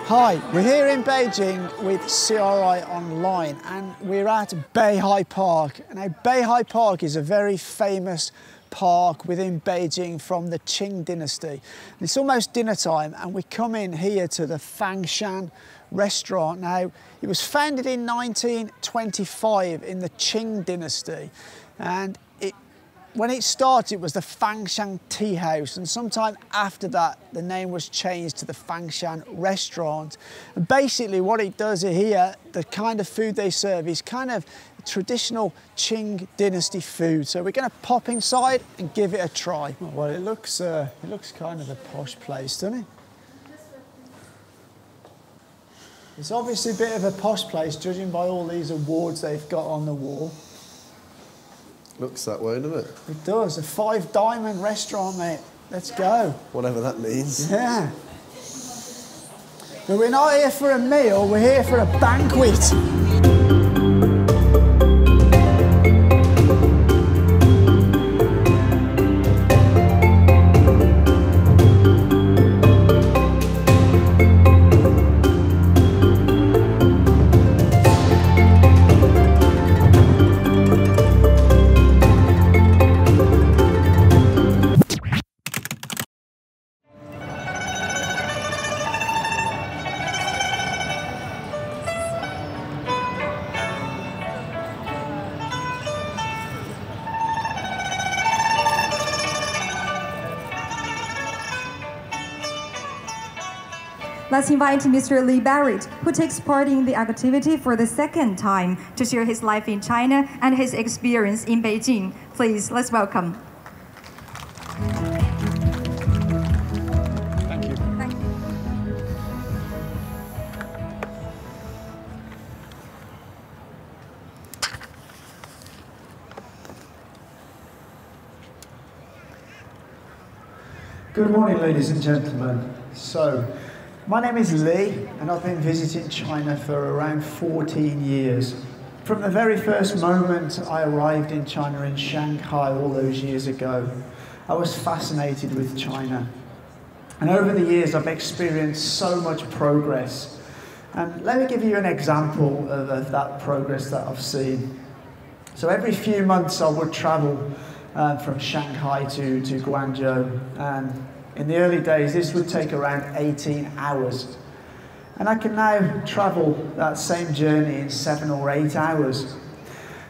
Hi, we're here in Beijing with CRI Online and we're at Beihai Park. Now Beihai Park is a very famous park within Beijing from the Qing dynasty. It's almost dinner time and we come in here to the Fangshan restaurant. Now it was founded in 1925 in the Qing dynasty, and when it started, it was the Fangshan Tea House, and sometime after that, the name was changed to the Fangshan Restaurant. And basically what it does here, the kind of food they serve is kind of traditional Qing dynasty food. So we're going to pop inside and give it a try. Well, it looks kind of a posh place, doesn't it? It's obviously a bit of a posh place, judging by all these awards they've got on the wall. Looks that way, doesn't it? It does. A 5-diamond restaurant, mate. Let's go. Whatever that means. Yeah. But we're not here for a meal, we're here for a banquet. Let's invite Mr. Lee Barrett, who takes part in the activity for the second time, to share his life in China and his experience in Beijing. Please, let's welcome. Thank you. Thank you. Good morning, ladies and gentlemen. So, my name is Lee, and I've been visiting China for around 14 years. From the very first moment I arrived in China in Shanghai all those years ago, I was fascinated with China. And over the years I've experienced so much progress. And let me give you an example of that progress that I've seen. So every few months I would travel from Shanghai to Guangzhou, and in the early days, this would take around 18 hours. And I can now travel that same journey in 7 or 8 hours.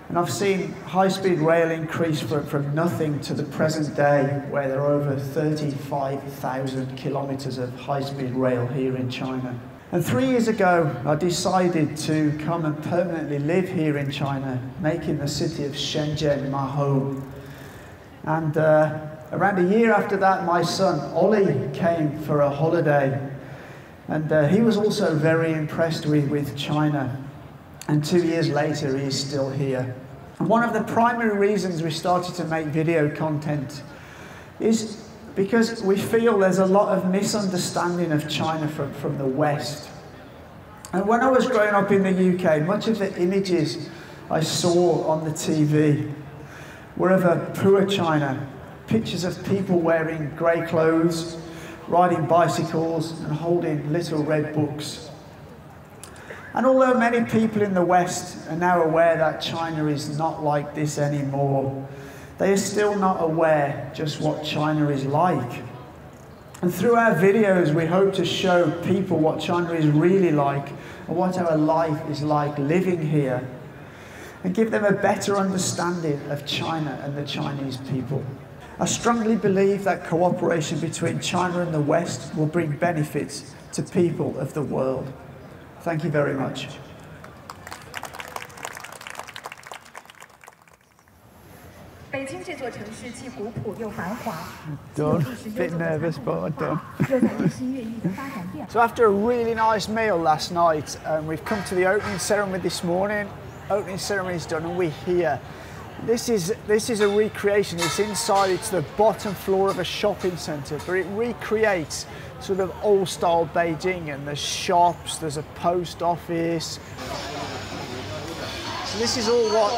And I've seen high-speed rail increase from nothing to the present day, where there are over 35,000 kilometers of high-speed rail here in China. And 3 years ago, I decided to come and permanently live here in China, making the city of Shenzhen my home. And around a year after that, my son, Ollie, came for a holiday. And he was also very impressed with China. And 2 years later, he is still here. And one of the primary reasons we started to make video content is because we feel there's a lot of misunderstanding of China from the West. And when I was growing up in the UK, much of the images I saw on the TV were of a poor China. Pictures of people wearing grey clothes, riding bicycles and holding little red books. And although many people in the West are now aware that China is not like this anymore, they are still not aware just what China is like. And through our videos, we hope to show people what China is really like and what our life is like living here, and give them a better understanding of China and the Chinese people. I strongly believe that cooperation between China and the West will bring benefits to people of the world. Thank you very much. Done. Bit nervous, but I'm done. So after a really nice meal last night, we've come to the opening ceremony this morning. Opening ceremony is done and we're here. This is a recreation. It's inside, it's the bottom floor of a shopping centre, but it recreates sort of old-style Beijing, and there's shops, there's a post office. So this is all what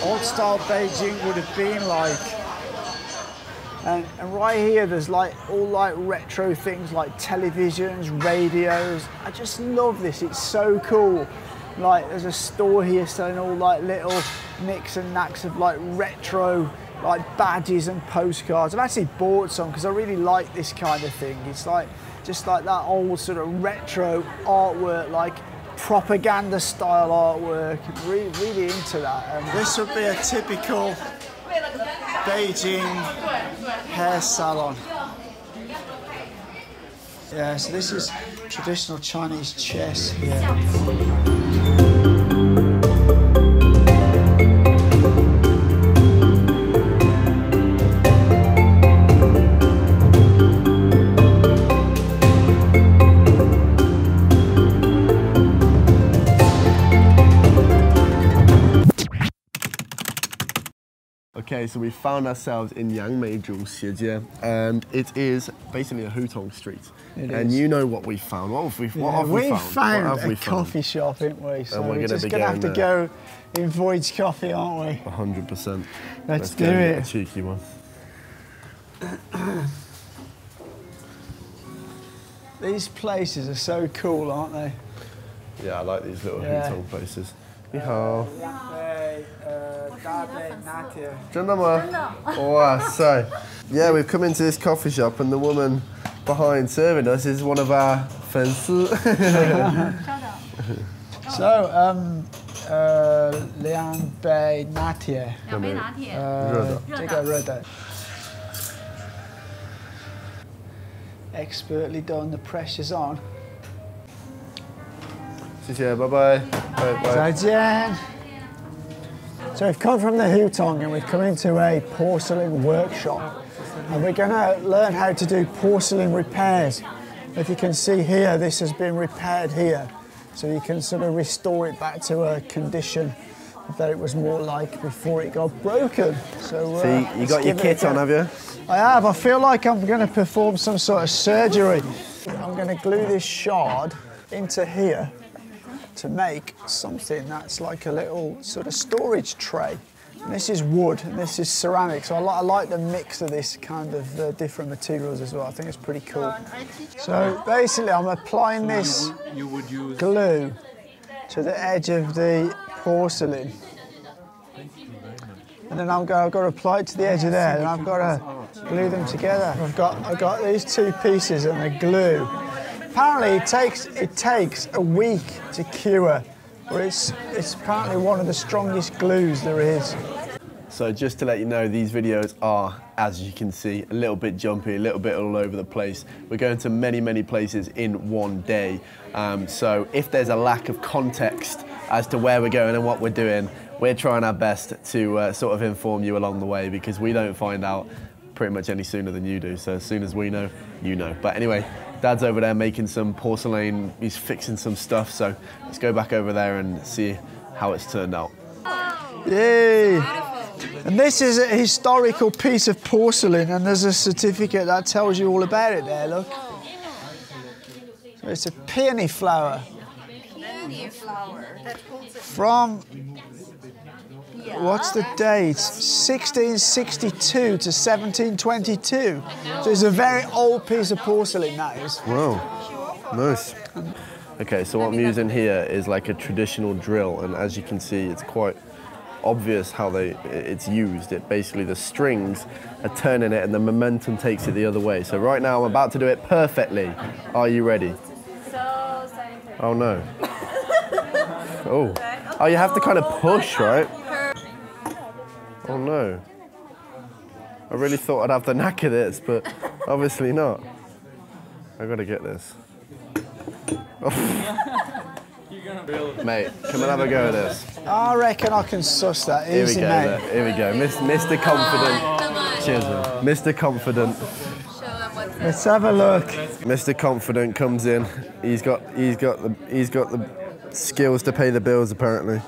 old-style Beijing would have been like. And right here, there's like all like retro things like televisions, radios. I just love this, it's so cool. Like there's a store here selling all like little nicks and knacks of like retro like badges and postcards. I've actually bought some because I really like this kind of thing. It's like just like that old sort of retro artwork, like propaganda style artwork. Really into that. And this would be a typical Beijing hair salon. Yeah, so this is traditional Chinese chess here. Okay, so we found ourselves in Yangmeizhou Xijie, and it is basically a Hutong Street. And you know what we found. What have we found? We found a coffee shop, haven't we? So we're just going to have to go in Void's Coffee, aren't we? 100%. Let's do it. A cheeky one. These places are so cool, aren't they? Yeah, I like these little Hutong places. 你好。真的吗？哇塞! Yeah, we've come into this coffee shop and the woman behind serving us is one of our 粉丝. So, 两杯拿铁。2杯拿铁。这个热的。Expertly done, the pressure's on. 谢谢，拜拜，拜拜。再见。So we've come from the Hutong and we've come into a porcelain workshop and we're going to learn how to do porcelain repairs. If you can see here, this has been repaired here, so you can sort of restore it back to a condition that it was more like before it got broken. So you got your kit on, have you? I have. I feel like I'm going to perform some sort of surgery. I'm going to glue this shard into here to make something that's like a little sort of storage tray. And this is wood and this is ceramic, so I like the mix of this kind of different materials as well. I think it's pretty cool. So basically I'm applying this glue to the edge of the porcelain. And then I've got to apply it to the edge of there, and I've got to glue them together. I've got these two pieces and the glue. Apparently it takes a week to cure, but it's apparently one of the strongest glues there is. So just to let you know, these videos are, as you can see, a little bit jumpy, a little bit all over the place. We're going to many places in one day. So if there's a lack of context as to where we're going and what we're doing, we're trying our best to sort of inform you along the way, because we don't find out pretty much any sooner than you do. So as soon as we know, you know. But anyway, Dad's over there making some porcelain. He's fixing some stuff. So let's go back over there and see how it's turned out. Yay! And this is a historical piece of porcelain, and there's a certificate that tells you all about it there, look. So it's a peony flower. Peony flower. From, what's the date? 1662 to 1722. So it's a very old piece of porcelain, that is. Wow, nice. Okay, so what I'm using here is like a traditional drill, and as you can see, it's quite obvious how it's used. It basically, the strings are turning it and the momentum takes it the other way. So right now I'm about to do it perfectly. Are you ready? Oh no. Oh, you have to kind of push, right? Oh no. I really thought I'd have the knack of this, but obviously not. I've got to get this. Mate, come and have a go at this. I reckon I can suss that easy, mate. Here we go. Mr. Confident. Cheers, man. Mr. Confident. Let's have a look. Mr. Confident comes in. He's got the skills to pay the bills, apparently.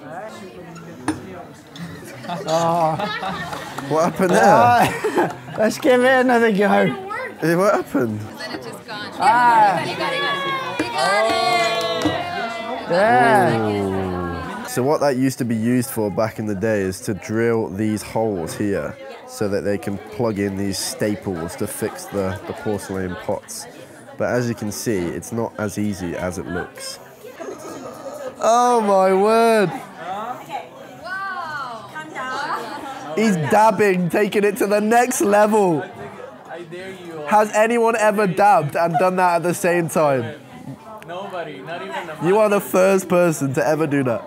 What happened there? Let's give it another go. What happened? Then it just gone. You got it. Yeah. So what that used to be used for back in the day is to drill these holes here so that they can plug in these staples to fix the porcelain pots. But as you can see, it's not as easy as it looks. Oh my word! Wow. He's dabbing, taking it to the next level. I dare you. Has anyone ever dabbed and done that at the same time? Nobody, not even a You are the first person to ever do that.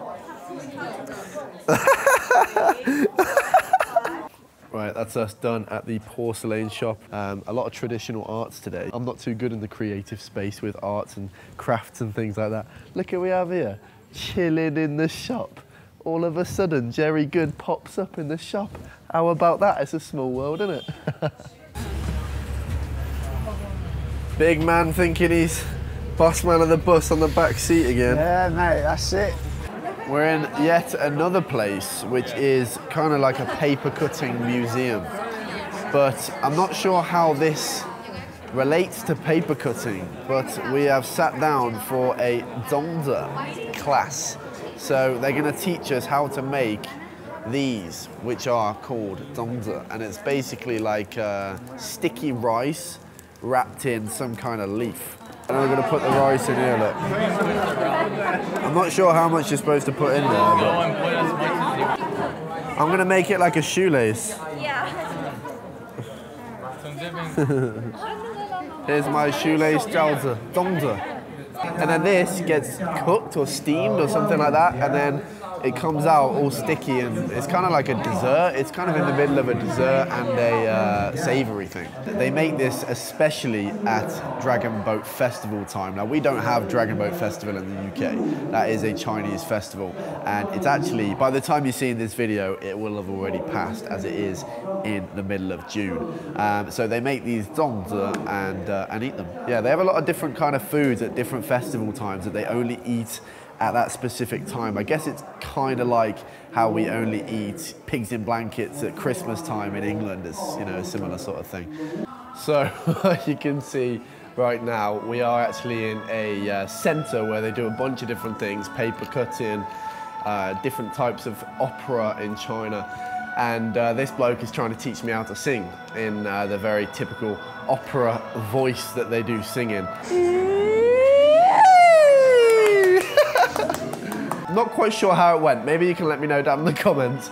Right, that's us done at the porcelain shop. A lot of traditional arts today. I'm not too good in the creative space with arts and crafts and things like that. Look what we have here, chilling in the shop. All of a sudden, Jerry Good pops up in the shop. How about that? It's a small world, isn't it? Big man thinking he's boss man of the bus on the back seat again. Yeah, mate, that's it. We're in yet another place, which is kind of like a paper cutting museum. But I'm not sure how this relates to paper cutting, but we have sat down for a zongzi class. So they're going to teach us how to make these, which are called zongzi. And it's basically like sticky rice wrapped in some kind of leaf. And we're going to put the rice in here, look. I'm not sure how much you're supposed to put in there, but I'm going to make it like a shoelace. Here's my shoelace zongzi. And then this gets cooked or steamed or something like that, and then it comes out all sticky, and it's kind of like a dessert. It's kind of in the middle of a dessert and a savoury thing. They make this especially at Dragon Boat Festival time. Now, we don't have Dragon Boat Festival in the UK. That is a Chinese festival, and it's actually, by the time you see this video, it will have already passed, as it is in the middle of June. So they make these zongzi and eat them. Yeah, they have a lot of different kind of foods at different festival times that they only eat at that specific time. I guess it's kind of like how we only eat pigs in blankets at Christmas time in England. It's, you know, a similar sort of thing. So you can see right now we are actually in a centre where they do a bunch of different things, paper cutting, different types of opera in China. And this bloke is trying to teach me how to sing in the very typical opera voice that they do sing in. Not quite sure how it went. Maybe you can let me know down in the comments.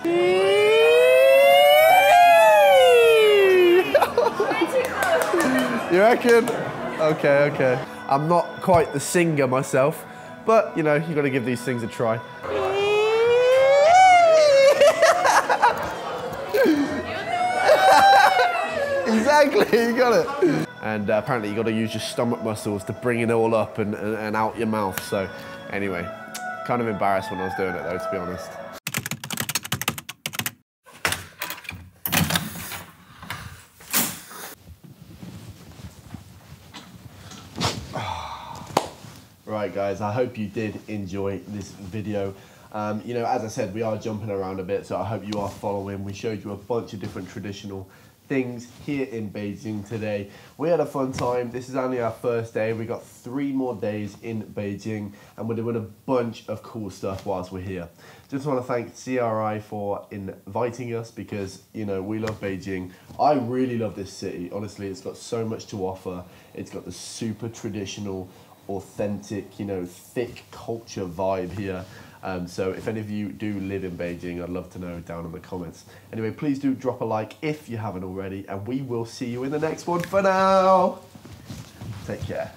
You reckon? Okay, okay. I'm not quite the singer myself, but you know, you got to give these things a try. Exactly, you got it. And apparently you got to use your stomach muscles to bring it all up and out your mouth. So anyway, kind of embarrassed when I was doing it though, to be honest. Right guys, I hope you did enjoy this video. You know, as I said, we are jumping around a bit, so I hope you are following. We showed you a bunch of different traditional things here in Beijing today. We had a fun time. This is only our first day. We got 3 more days in Beijing, and we're doing a bunch of cool stuff whilst we're here. Just want to thank CRI for inviting us, because, you know, we love Beijing. I really love this city. Honestly, it's got so much to offer. It's got the super traditional, authentic, you know, thick culture vibe here. So if any of you do live in Beijing, I'd love to know down in the comments. Anyway, please do drop a like if you haven't already, and we will see you in the next one. For now, take care.